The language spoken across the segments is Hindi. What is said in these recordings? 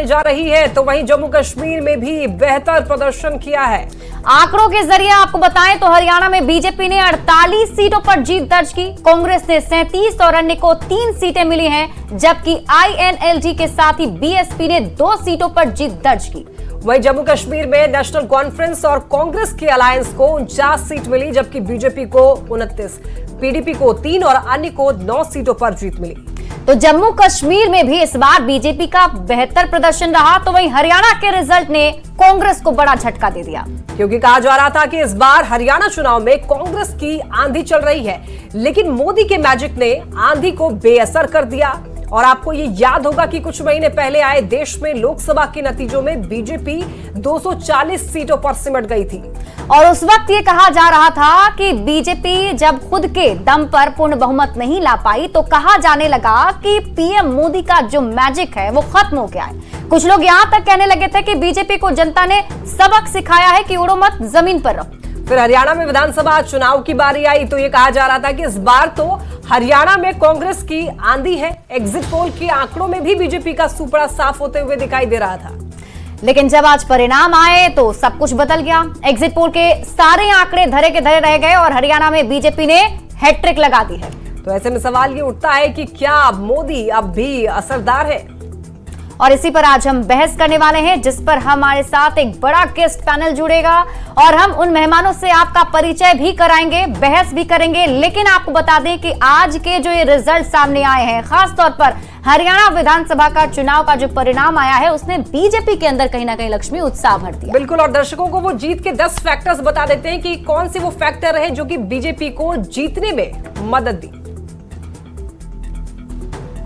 जा रही है तो वहीं जम्मू कश्मीर में भी बेहतर प्रदर्शन किया है। आंकड़ों के जरिए आपको बताएं तो हरियाणा में बीजेपी ने 48 सीटों पर जीत दर्ज की, कांग्रेस ने 37 और अन्य को 3 सीटें मिली हैं, जबकि आईएनएलडी के साथ ही बीएसपी ने 2 सीटों पर जीत दर्ज की। वहीं जम्मू कश्मीर में नेशनल कॉन्फ्रेंस और कांग्रेस की अलायंस को 49 सीट मिली, जबकि बीजेपी को 29, पीडीपी को 3 और अन्य को 9 सीटों पर जीत मिली। तो जम्मू कश्मीर में भी इस बार बीजेपी का बेहतर प्रदर्शन रहा, तो वहीं हरियाणा के रिजल्ट ने कांग्रेस को बड़ा झटका दे दिया, क्योंकि कहा जा रहा था कि इस बार हरियाणा चुनाव में कांग्रेस की आंधी चल रही है, लेकिन मोदी के मैजिक ने आंधी को बेअसर कर दिया। और आपको ये याद होगा कि कुछ महीने पहले आए देश में लोकसभा के नतीजों में बीजेपी 240 सीटों पर सिमट गई थी और उस वक्त ये कहा जा रहा था कि बीजेपी जब खुद के दम पर पूर्ण बहुमत नहीं ला पाई तो कहा जाने लगा कि पीएम मोदी का जो मैजिक है वो खत्म हो गया है। कुछ लोग यहां तक कहने लगे थे कि बीजेपी को जनता ने सबक सिखाया है कि उड़ो मत, जमीन पर रहो। फिर हरियाणा में विधानसभा चुनाव की बारी आई तो ये कहा जा रहा था कि इस बार तो हरियाणा में कांग्रेस की आंधी है। एग्जिट पोल के आंकड़ों में भी बीजेपी का सुपड़ा साफ होते हुए दिखाई दे रहा था, लेकिन जब आज परिणाम आए तो सब कुछ बदल गया। एग्जिट पोल के सारे आंकड़े धरे के धरे रह गए और हरियाणा में बीजेपी ने हैट्रिक लगा दी है। तो ऐसे में सवाल ये उठता है कि क्या मोदी अब भी असरदार है? और इसी पर आज हम बहस करने वाले हैं, जिस पर हमारे साथ एक बड़ा गेस्ट पैनल जुड़ेगा और हम उन मेहमानों से आपका परिचय भी कराएंगे, बहस भी करेंगे। लेकिन आपको बता दें कि आज के जो ये रिजल्ट सामने आए हैं, खासतौर पर हरियाणा विधानसभा का चुनाव का जो परिणाम आया है, उसने बीजेपी के अंदर कहीं ना कहीं लक्ष्मी उत्साह भर दिया। बिल्कुल, और दर्शकों को वो जीत के 10 फैक्टर्स बता देते हैं कि कौन से वो फैक्टर रहे जो कि बीजेपी को जीतने में मदद दी।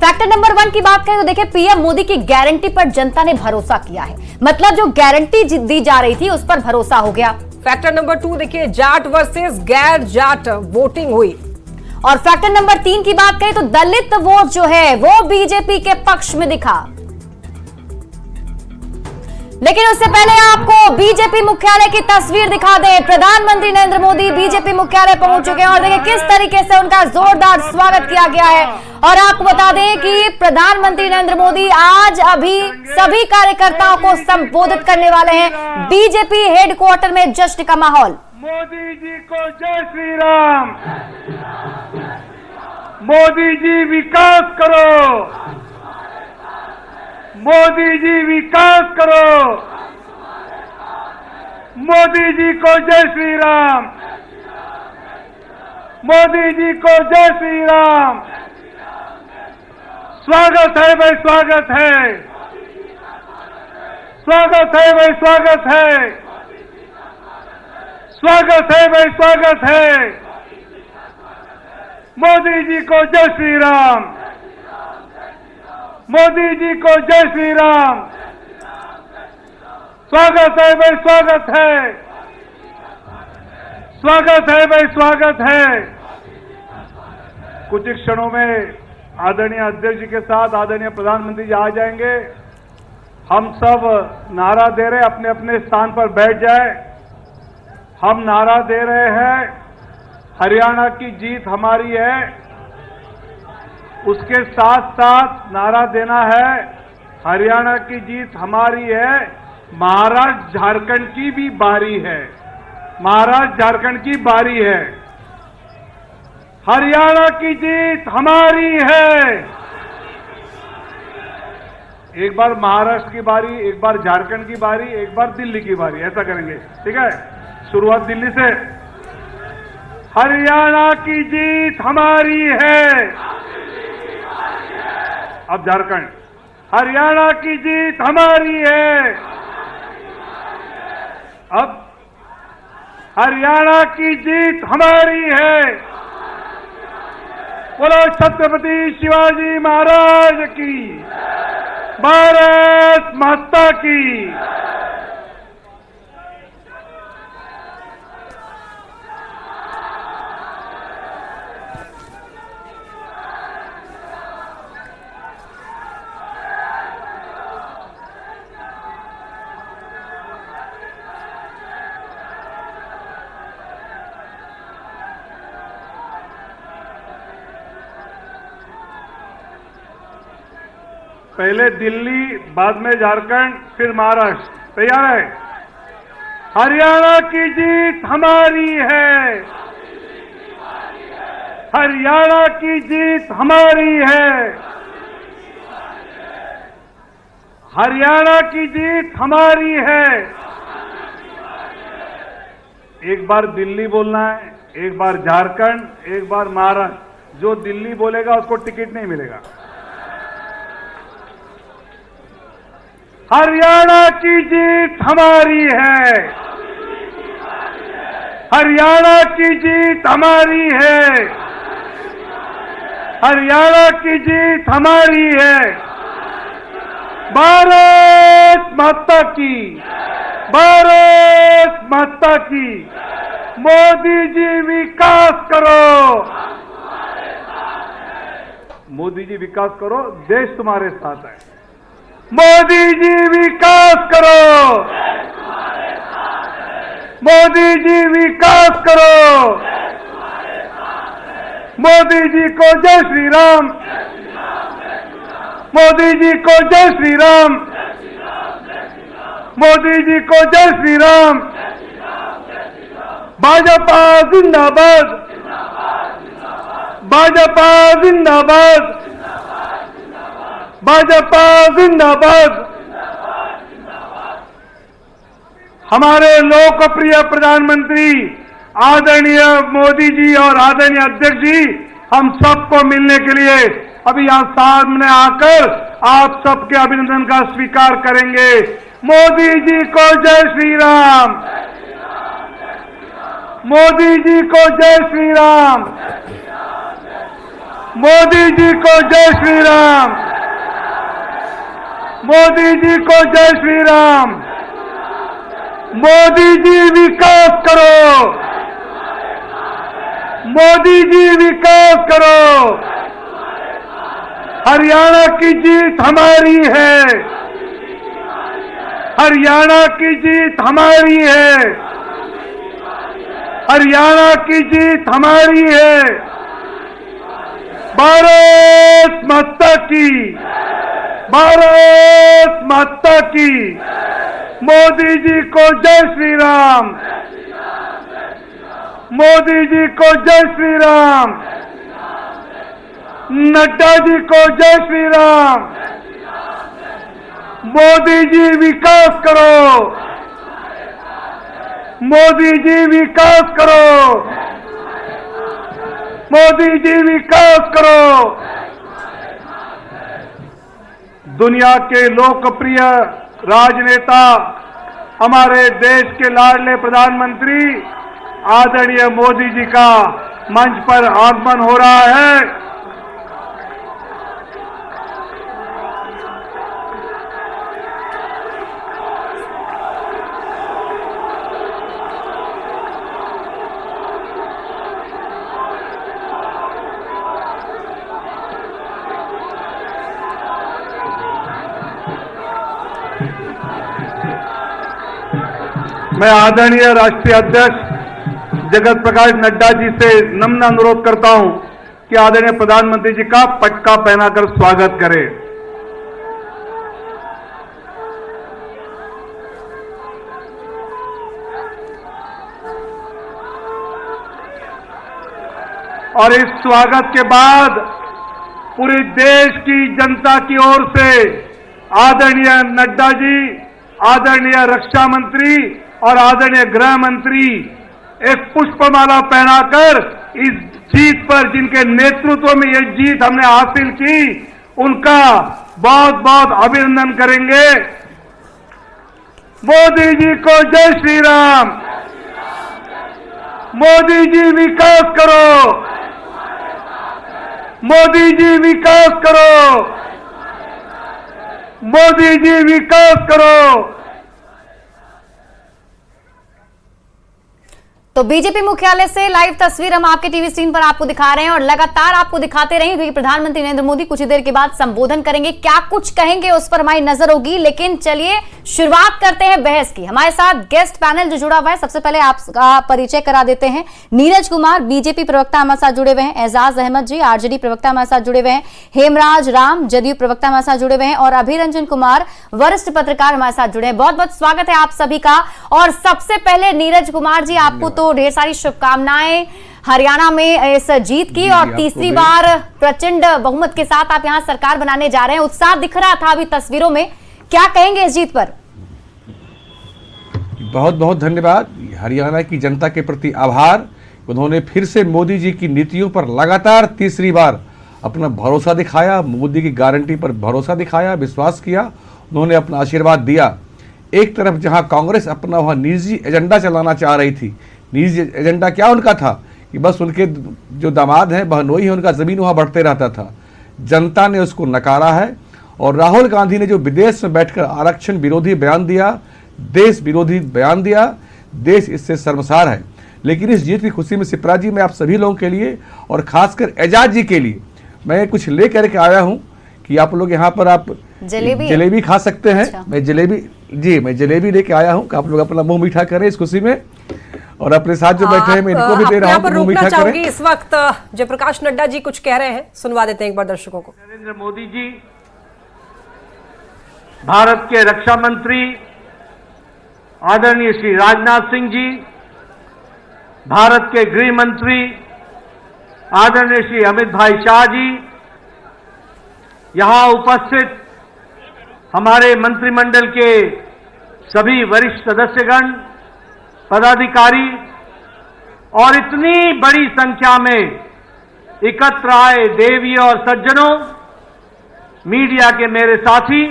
फैक्टर नंबर 1 की बात करें तो देखिए, पीएम मोदी की गारंटी पर जनता ने भरोसा किया है। मतलब जो गारंटी दी जा रही थी उस पर भरोसा हो गया। फैक्टर नंबर 2 देखिए, जाट वर्सेस गैर जाट वोटिंग हुई। और फैक्टर नंबर 3 की बात करें तो दलित वोट जो है वो बीजेपी के पक्ष में दिखा। लेकिन उससे पहले आपको बीजेपी मुख्यालय की तस्वीर दिखा दें। प्रधानमंत्री नरेंद्र मोदी बीजेपी मुख्यालय पहुंच चुके हैं और देखिए किस तरीके से उनका जोरदार स्वागत किया गया है। और आपको बता दें कि प्रधानमंत्री नरेंद्र मोदी आज अभी सभी कार्यकर्ताओं को संबोधित करने वाले हैं। बीजेपी हेडक्वार्टर में जश्न का माहौल। मोदी जी को जय श्री राम। मोदी जी विकास करो, मोदी जी विकास करो, मोदी जी को जय श्री राम, मोदी जी को जय श्री राम। स्वागत है भाई, स्वागत है, स्वागत है भाई, स्वागत है, स्वागत है भाई, स्वागत है। मोदी जी को जय श्री राम, मोदी जी को जय श्री राम। स्वागत है भाई, स्वागत है, स्वागत है भाई, स्वागत है। कुछ ही क्षणों में आदरणीय अध्यक्ष जी के साथ आदरणीय प्रधानमंत्री जी आ जाएंगे। हम सब नारा दे रहे, अपने अपने स्थान पर बैठ जाए। हम नारा दे रहे हैं, हरियाणा की जीत हमारी है। उसके साथ साथ नारा देना है, हरियाणा की जीत हमारी है, महाराष्ट्र झारखंड की भी बारी है, महाराष्ट्र झारखंड की बारी है। हरियाणा की जीत हमारी है। एक बार महाराष्ट्र की बारी, एक बार झारखंड की बारी, एक बार दिल्ली की बारी, ऐसा करेंगे, ठीक है? शुरुआत दिल्ली से। हरियाणा की जीत हमारी है। अब झारखंड। हरियाणा की जीत हमारी है। अब हरियाणा की जीत हमारी है। बोलो छत्रपति शिवाजी महाराज की, भारत माता की। पहले दिल्ली, बाद में झारखंड, फिर महाराष्ट्र। तैयार है? हरियाणा की जीत हमारी है, हरियाणा की जीत हमारी है, हरियाणा की जीत हमारी है। एक बार दिल्ली बोलना है, एक बार झारखंड, एक बार महाराष्ट्र। जो दिल्ली बोलेगा उसको टिकट नहीं मिलेगा। हरियाणा की जीत हमारी है, हरियाणा की जीत हमारी है, हरियाणा की जीत हमारी है। भारत माता की, भारत माता की। मोदी जी विकास करो, मोदी जी विकास करो, देश तुम्हारे साथ है। मोदी जी विकास करो, मोदी जी विकास करो। मोदी जी को जय श्री राम, मोदी जी को जय श्री राम, मोदी जी को जय श्री राम। भाजपा जिंदाबाद, भाजपा जिंदाबाद, भाजपा जिंदाबाद। हमारे लोकप्रिय प्रधानमंत्री आदरणीय मोदी जी और आदरणीय अध्यक्ष जी हम सबको मिलने के लिए अभी यहां सामने आकर आप सबके अभिनंदन का स्वीकार करेंगे। मोदी जी को जय श्री राम, मोदी जी को जय श्री राम, मोदी जी को जय श्री राम, मोदी जी को जय श्री राम। मोदी जी विकास करो, मोदी जी विकास करो। हरियाणा की जीत हमारी है, हरियाणा की जीत हमारी है, हरियाणा की जीत हमारी है। भारत माता की, भारत माता की। मोदी जी को जय श्री राम, मोदी जी को जय श्री राम, नड्डा जी को जय श्री राम। मोदी जी विकास करो, मोदी जी विकास करो, मोदी जी विकास करो। दुनिया के लोकप्रिय राजनेता, हमारे देश के लाडले प्रधानमंत्री आदरणीय मोदी जी का मंच पर आगमन हो रहा है। मैं आदरणीय राष्ट्रीय अध्यक्ष जगत प्रकाश नड्डा जी से नम्र अनुरोध करता हूं कि आदरणीय प्रधानमंत्री जी का पटका पहनाकर स्वागत करें। और इस स्वागत के बाद पूरे देश की जनता की ओर से आदरणीय नड्डा जी, आदरणीय रक्षा मंत्री और आदरणीय गृह मंत्री एक पुष्पमाला पहनाकर इस जीत पर, जिनके नेतृत्व में ये जीत हमने हासिल की, उनका बहुत बहुत अभिनंदन करेंगे। मोदी जी को जय श्री राम, मोदी जी विकास करो, मोदी जी विकास करो, मोदी जी विकास करो। तो बीजेपी मुख्यालय से लाइव तस्वीर हम आपके टीवी स्क्रीन पर आपको दिखा रहे हैं और लगातार आपको दिखाते रहेंगे, क्योंकि प्रधानमंत्री नरेंद्र मोदी कुछ ही देर के बाद संबोधन करेंगे। क्या कुछ कहेंगे उस पर हमारी नजर होगी, लेकिन चलिए शुरुआत करते हैं बहस की। हमारे साथ गेस्ट पैनल जो जुड़ा हुआ है, सबसे पहले आपका परिचय करा देते हैं। नीरज कुमार बीजेपी प्रवक्ता हमारे साथ जुड़े हुए हैं, एजाज अहमद जी आरजेडी प्रवक्ता हमारे साथ जुड़े हुए हैं, हेमराज राम जदयू प्रवक्ता हमारे साथ जुड़े हुए हैं और अभिरंजन कुमार वरिष्ठ पत्रकार हमारे साथ जुड़े हैं। बहुत बहुत स्वागत है आप सभी का। और सबसे पहले नीरज कुमार जी, आपको तो ढेर सारी शुभकामनाएं हरियाणा में इस जीत की, और तीसरी बार प्रचंड बहुमत के साथ आप यहां सरकार बनाने जा रहे हैं। उत्साह दिख रहा था अभी तस्वीरों में, क्या कहेंगे इस जीत पर? बहुत बहुत धन्यवाद। हरियाणा की जनता के प्रति आभार। उन्होंने फिर से मोदी जी की नीतियों पर लगातार तीसरी बार अपना भरोसा दिखाया, मोदी की गारंटी पर भरोसा दिखाया, विश्वास किया, उन्होंने अपना आशीर्वाद दिया। एक तरफ जहां कांग्रेस अपना वह निजी एजेंडा चलाना चाह रही थी, निजी एजेंडा क्या उनका था कि बस उनके जो दामाद हैं बहनोई है, उनका ज़मीन वहाँ बढ़ते रहता था। जनता ने उसको नकारा है और राहुल गांधी ने जो विदेश में बैठकर आरक्षण विरोधी बयान दिया, देश विरोधी बयान दिया, देश इससे शर्मसार है। लेकिन इस जीत की खुशी में शिप्रा जी, मैं आप सभी लोगों के लिए और खासकर एजाज जी के लिए मैं कुछ ले करके आया हूँ कि आप लोग यहाँ पर आप जलेबी खा सकते हैं। अच्छा। मैं जलेबी लेके आया हूँ कि आप लोग अपना मुंह मीठा करें इस खुशी में, और अपने साथ जो बैठे हैं मैं इनको भी दे रहा हूं, मुंह मीठा करें। इस वक्त जयप्रकाश नड्डा जी कुछ कह रहे हैं, सुनवा देते हैं एक बार दर्शकों को। नरेंद्र मोदी जी, भारत के रक्षा मंत्री आदरणीय श्री राजनाथ सिंह जी, भारत के गृह मंत्री आदरणीय श्री अमित भाई शाह जी, यहां उपस्थित हमारे मंत्रिमंडल के सभी वरिष्ठ सदस्यगण, पदाधिकारी और इतनी बड़ी संख्या में एकत्र आए देवी और सज्जनों, मीडिया के मेरे साथी,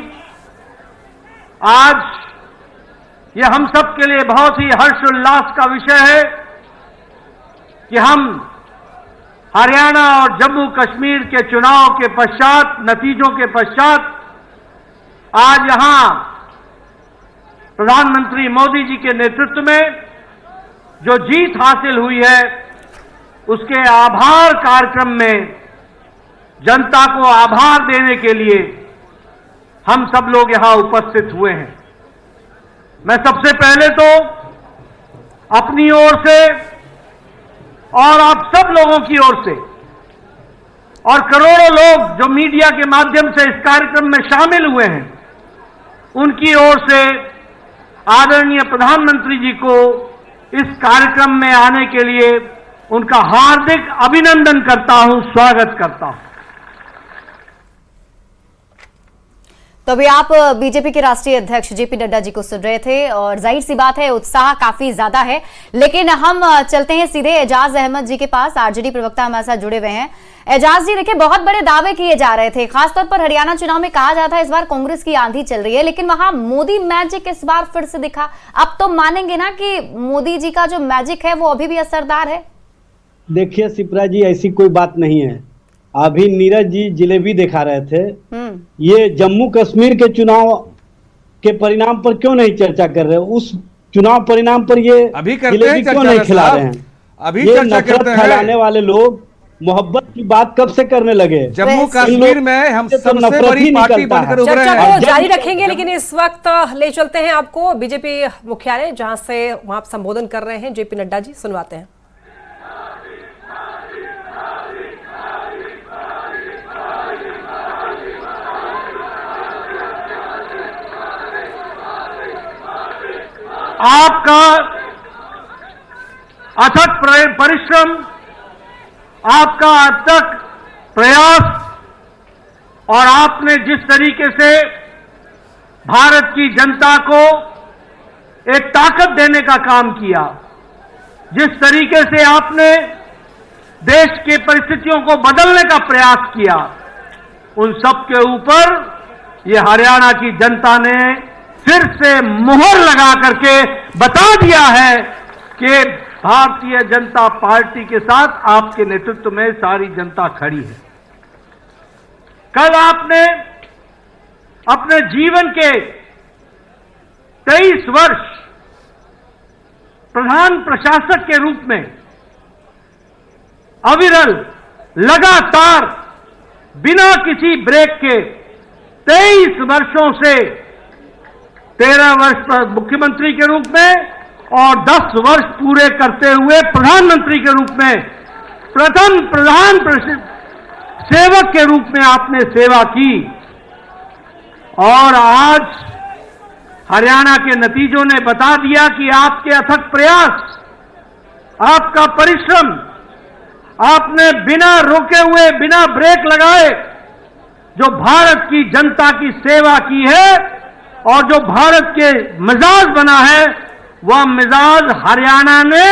आज यह हम सब के लिए बहुत ही हर्षोल्लास का विषय है कि हम हरियाणा और जम्मू कश्मीर के चुनाव के पश्चात, नतीजों के पश्चात आज यहां प्रधानमंत्री मोदी जी के नेतृत्व में जो जीत हासिल हुई है, उसके आभार कार्यक्रम में जनता को आभार देने के लिए हम सब लोग यहां उपस्थित हुए हैं। मैं सबसे पहले तो अपनी ओर से और आप सब लोगों की ओर से और करोड़ों लोग जो मीडिया के माध्यम से इस कार्यक्रम में शामिल हुए हैं, उनकी ओर से आदरणीय प्रधानमंत्री जी को इस कार्यक्रम में आने के लिए उनका हार्दिक अभिनंदन करता हूं, स्वागत करता हूं। तो अभी आप बीजेपी के राष्ट्रीय अध्यक्ष जेपी नड्डा जी को सुन रहे थे और जाहिर सी बात है उत्साह काफी ज्यादा है। लेकिन हम चलते हैं सीधे एजाज अहमद जी के पास, आरजेडी प्रवक्ता हमारे साथ जुड़े हुए हैं। एजाज जी, देखिए बहुत बड़े दावे किए जा रहे थे, खासतौर पर हरियाणा चुनाव में कहा जाता है इस बार कांग्रेस की आंधी चल रही है, लेकिन वहां मोदी मैजिक इस बार फिर से दिखा। अब तो मानेंगे ना कि मोदी जी का जो मैजिक है वो अभी भी असरदार है? देखिए शिप्रा जी, ऐसी कोई बात नहीं है। अभी नीरज जी जलेबी दिखा रहे थे, ये जम्मू कश्मीर के चुनाव के परिणाम पर क्यों नहीं चर्चा कर रहे? उस चुनाव परिणाम पर ये अभी जलेबी क्यों नहीं खिला रहे हैं? अभी ये चर्चा नफरत करते हैं। फैलाने वाले लोग मोहब्बत की बात कब से करने लगे? जम्मू कश्मीर में हम सबसे बड़ी पार्टी बनकर उभरे चर्चा हैं। को जारी रखेंगे, लेकिन इस वक्त ले चलते हैं आपको बीजेपी मुख्यालय, जहां से वहां संबोधन कर रहे हैं जेपी नड्डा जी, सुनवाते हैं। आपका अथक परिश्रम, आपका अथक प्रयास और आपने जिस तरीके से भारत की जनता को एक ताकत देने का काम किया, जिस तरीके से आपने देश की परिस्थितियों को बदलने का प्रयास किया, उन सब के ऊपर ये हरियाणा की जनता ने फिर से मुहर लगा करके बता दिया है कि भारतीय जनता पार्टी के साथ आपके नेतृत्व में सारी जनता खड़ी है। कल आपने अपने जीवन के 23 वर्ष प्रधान प्रशासक के रूप में अविरल, लगातार, बिना किसी ब्रेक के 23 वर्षों से 13 वर्ष पर मुख्यमंत्री के रूप में और 10 वर्ष पूरे करते हुए प्रधानमंत्री के रूप में प्रथम प्रधान सेवक के रूप में आपने सेवा की। और आज हरियाणा के नतीजों ने बता दिया कि आपके अथक प्रयास, आपका परिश्रम, आपने बिना रुके हुए, बिना ब्रेक लगाए जो भारत की जनता की सेवा की है और जो भारत के मिजाज बना है, वह मिजाज हरियाणा ने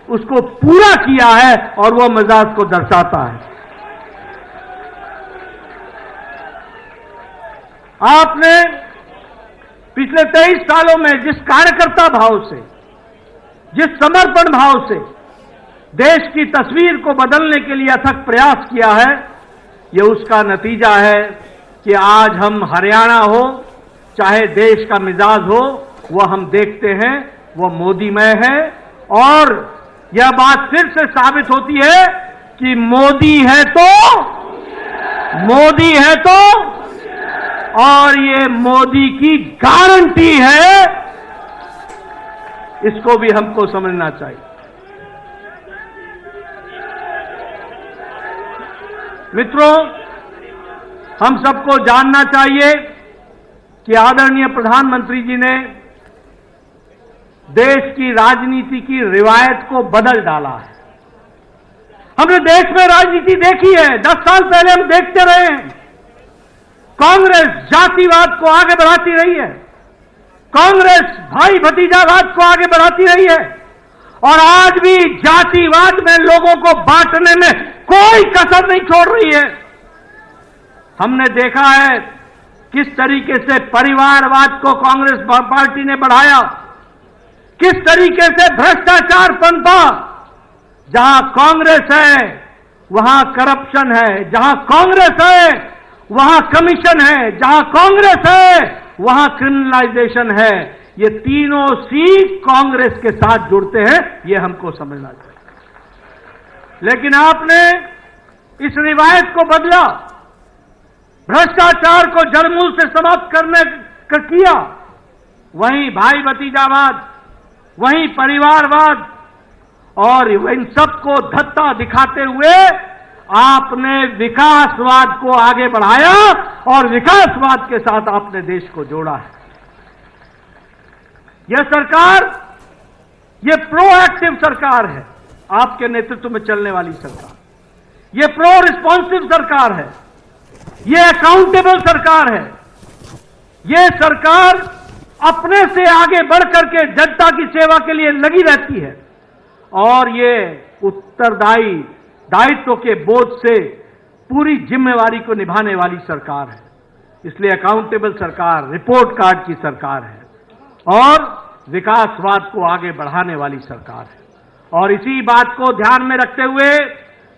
उसको पूरा किया है और वह मिजाज को दर्शाता है। आपने पिछले 23 सालों में जिस कार्यकर्ता भाव से, जिस समर्पण भाव से देश की तस्वीर को बदलने के लिए अथक प्रयास किया है, यह उसका नतीजा है कि आज हम हरियाणा हो चाहे देश का मिजाज हो, वह हम देखते हैं वह मोदीमय है। और यह बात फिर से साबित होती है कि मोदी है तो और ये मोदी की गारंटी है, इसको भी हमको समझना चाहिए। मित्रों, हम सबको जानना चाहिए कि आदरणीय प्रधानमंत्री जी ने देश की राजनीति की रिवायत को बदल डाला है। हमने देश में राजनीति देखी है, 10 साल पहले हम देखते रहे हैं। कांग्रेस जातिवाद को आगे बढ़ाती रही है, कांग्रेस भाई भतीजावाद को आगे बढ़ाती रही है और आज भी जातिवाद में लोगों को बांटने में कोई कसर नहीं छोड़ रही है। हमने देखा है किस तरीके से परिवारवाद को कांग्रेस पार्टी ने बढ़ाया, किस तरीके से भ्रष्टाचार पनपा। जहां कांग्रेस है वहां करप्शन है, जहां कांग्रेस है वहां कमीशन है, जहां कांग्रेस है वहां क्रिमिनलाइजेशन है। ये तीनों सी कांग्रेस के साथ जुड़ते हैं, ये हमको समझना चाहिए। लेकिन आपने इस रिवायत को बदला, भ्रष्टाचार को जड़मूल से समाप्त करने का किया। वहीं भाई भतीजावाद, वहीं परिवारवाद और इन सबको धत्ता दिखाते हुए आपने विकासवाद को आगे बढ़ाया और विकासवाद के साथ आपने देश को जोड़ा है। यह सरकार, यह प्रोएक्टिव सरकार है, आपके नेतृत्व में चलने वाली सरकार। यह प्रो रिस्पॉन्सिव सरकार है, यह अकाउंटेबल सरकार है। यह सरकार अपने से आगे बढ़कर के जनता की सेवा के लिए लगी रहती है और ये उत्तरदायी दायित्व के बोझ से पूरी जिम्मेवारी को निभाने वाली सरकार है। इसलिए अकाउंटेबल सरकार, रिपोर्ट कार्ड की सरकार है और विकासवाद को आगे बढ़ाने वाली सरकार है। और इसी बात को ध्यान में रखते हुए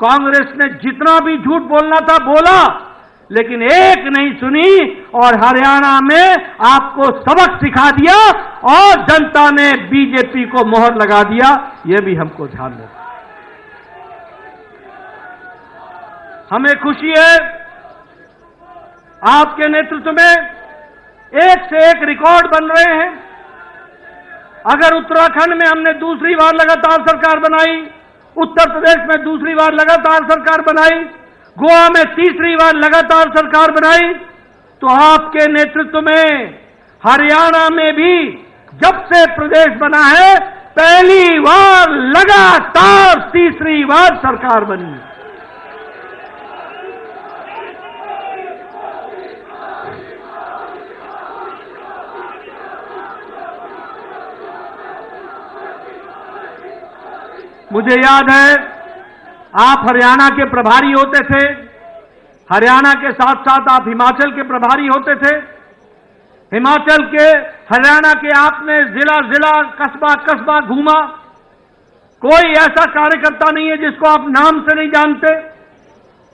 कांग्रेस ने जितना भी झूठ बोलना था बोला, लेकिन एक नहीं सुनी और हरियाणा में आपको सबक सिखा दिया और जनता ने बीजेपी को मोहर लगा दिया। यह भी हमको ध्यान रखना। हमें खुशी है आपके नेतृत्व में एक से एक रिकॉर्ड बन रहे हैं। अगर उत्तराखंड में हमने दूसरी बार लगातार सरकार बनाई, उत्तर प्रदेश में दूसरी बार लगातार सरकार बनाई, गोवा में तीसरी बार लगातार सरकार बनाई, तो आपके नेतृत्व में हरियाणा में भी जब से प्रदेश बना है पहली बार लगातार तीसरी बार सरकार बनी। मुझे याद है आप हरियाणा के प्रभारी होते थे, हरियाणा के साथ साथ आप हिमाचल के प्रभारी होते थे। हिमाचल के, हरियाणा के आपने जिला जिला, कस्बा कस्बा घूमा। कोई ऐसा कार्यकर्ता नहीं है जिसको आप नाम से नहीं जानते।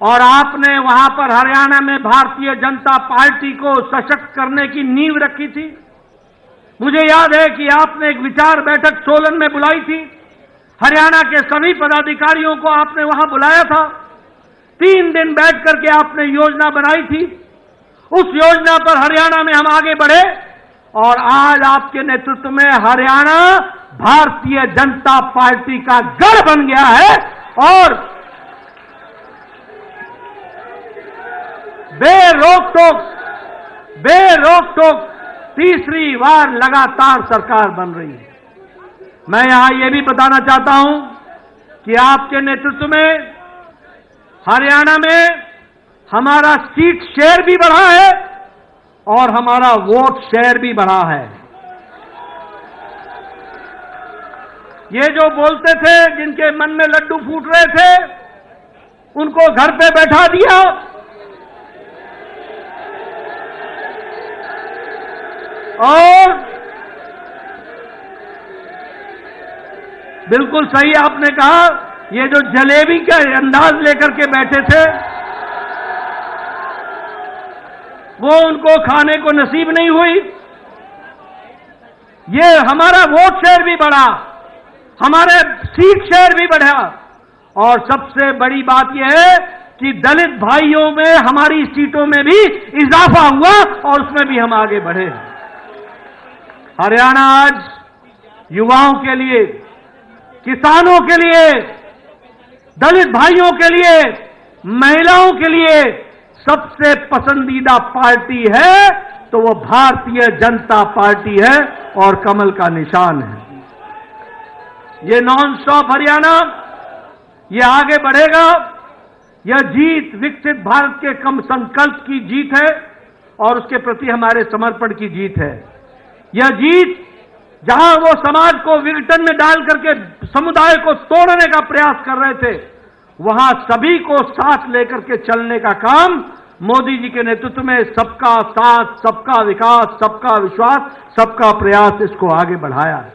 और आपने वहां पर हरियाणा में भारतीय जनता पार्टी को सशक्त करने की नींव रखी थी। मुझे याद है कि आपने एक विचार बैठक सोलन में बुलाई थी, हरियाणा के सभी पदाधिकारियों को आपने वहां बुलाया था। 3 दिन बैठ करके आपने योजना बनाई थी। उस योजना पर हरियाणा में हम आगे बढ़े और आज आपके नेतृत्व में हरियाणा भारतीय जनता पार्टी का गढ़ बन गया है और बेरोक-टोक तीसरी बार लगातार सरकार बन रही है। मैं यहां यह भी बताना चाहता हूं कि आपके नेतृत्व में हरियाणा में हमारा सीट शेयर भी बढ़ा है और हमारा वोट शेयर भी बढ़ा है। ये जो बोलते थे, जिनके मन में लड्डू फूट रहे थे, उनको घर पे बैठा दिया और बिल्कुल सही आपने कहा, ये जो जलेबी का अंदाज लेकर के बैठे थे वो उनको खाने को नसीब नहीं हुई। ये हमारा वोट शेयर भी बढ़ा, हमारे सीट शेयर भी बढ़ा और सबसे बड़ी बात यह है कि दलित भाइयों में हमारी सीटों में भी इजाफा हुआ और उसमें भी हम आगे बढ़े। हरियाणा आज युवाओं के लिए, किसानों के लिए, दलित भाइयों के लिए, महिलाओं के लिए सबसे पसंदीदा पार्टी है तो वो भारतीय जनता पार्टी है और कमल का निशान है। ये नॉन स्टॉप हरियाणा, ये आगे बढ़ेगा। यह जीत विकसित भारत के कम संकल्प की जीत है और उसके प्रति हमारे समर्पण की जीत है। यह जीत जहां वो समाज को विघटन में डाल करके समुदाय को तोड़ने का प्रयास कर रहे थे, वहां सभी को साथ लेकर के चलने का काम मोदी जी के नेतृत्व में सबका साथ, सबका विकास, सबका विश्वास, सबका प्रयास, इसको आगे बढ़ाया है।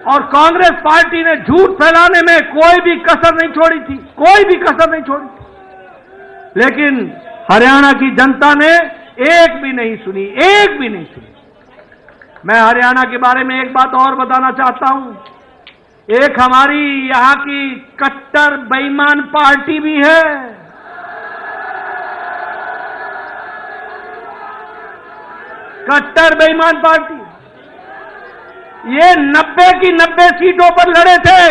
और कांग्रेस पार्टी ने झूठ फैलाने में कोई भी कसर नहीं छोड़ी थी, कोई भी कसर नहीं छोड़ी थी, लेकिन हरियाणा की जनता ने एक भी नहीं सुनी, एक भी नहीं सुनी। मैं हरियाणा के बारे में एक बात और बताना चाहता हूं। एक हमारी यहां की कट्टर बेईमान पार्टी भी है। कट्टर बेईमान पार्टी, ये 90 की 90 सीटों पर लड़े थे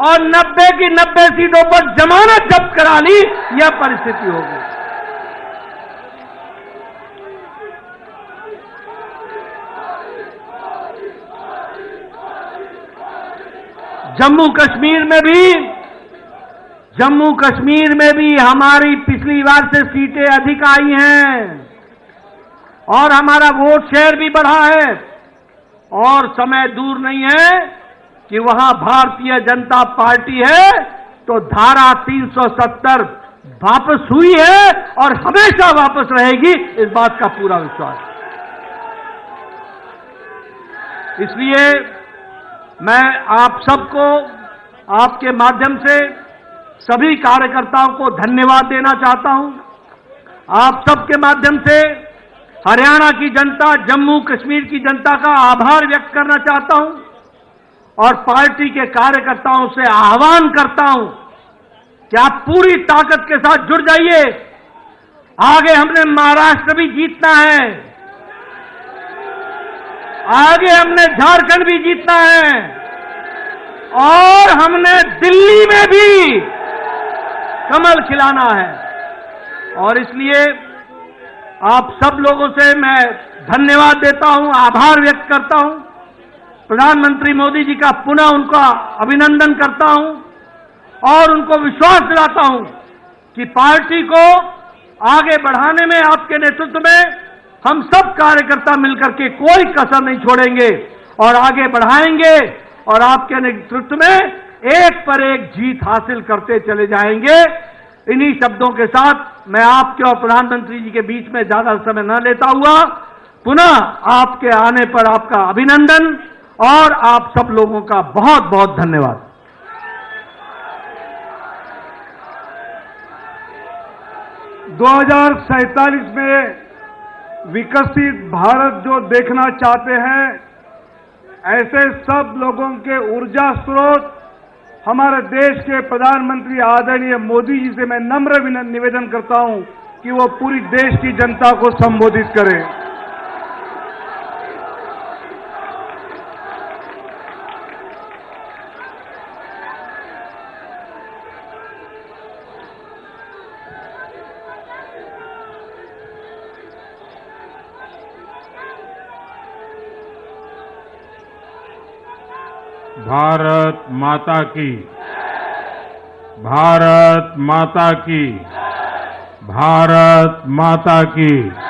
और 90 की 90 सीटों पर जमानत जब्त करा ली। यह परिस्थिति होगी। जम्मू कश्मीर में भी हमारी पिछली बार से सीटें अधिक आई हैं और हमारा वोट शेयर भी बढ़ा है और समय दूर नहीं है कि वहां भारतीय जनता पार्टी है तो धारा 370 वापस हुई है और हमेशा वापस रहेगी, इस बात का पूरा विश्वास है। इसलिए मैं आप सबको आपके माध्यम से सभी कार्यकर्ताओं को धन्यवाद देना चाहता हूं। आप सबके माध्यम से हरियाणा की जनता, जम्मू कश्मीर की जनता का आभार व्यक्त करना चाहता हूं और पार्टी के कार्यकर्ताओं से आह्वान करता हूं कि आप पूरी ताकत के साथ जुड़ जाइए। आगे हमने महाराष्ट्र भी जीतना है, आगे हमने झारखंड भी जीतना है और हमने दिल्ली में भी कमल खिलाना है। और इसलिए आप सब लोगों से मैं धन्यवाद देता हूं, आभार व्यक्त करता हूं। प्रधानमंत्री मोदी जी का पुनः उनका अभिनंदन करता हूं और उनको विश्वास दिलाता हूं कि पार्टी को आगे बढ़ाने में आपके नेतृत्व में हम सब कार्यकर्ता मिलकर के कोई कसर नहीं छोड़ेंगे और आगे बढ़ाएंगे और आपके नेतृत्व में एक पर एक जीत हासिल करते चले जाएंगे। इन्हीं शब्दों के साथ मैं आपके और प्रधानमंत्री जी के बीच में ज्यादा समय न लेता हुआ पुनः आपके आने पर आपका अभिनंदन और आप सब लोगों का बहुत बहुत धन्यवाद। दो 2047 में विकसित भारत जो देखना चाहते हैं, ऐसे सब लोगों के ऊर्जा स्रोत हमारे देश के प्रधानमंत्री आदरणीय मोदी जी से मैं नम्र निवेदन करता हूं कि वो पूरी देश की जनता को संबोधित करें। भारत माता की, भारत माता की, भारत माता की।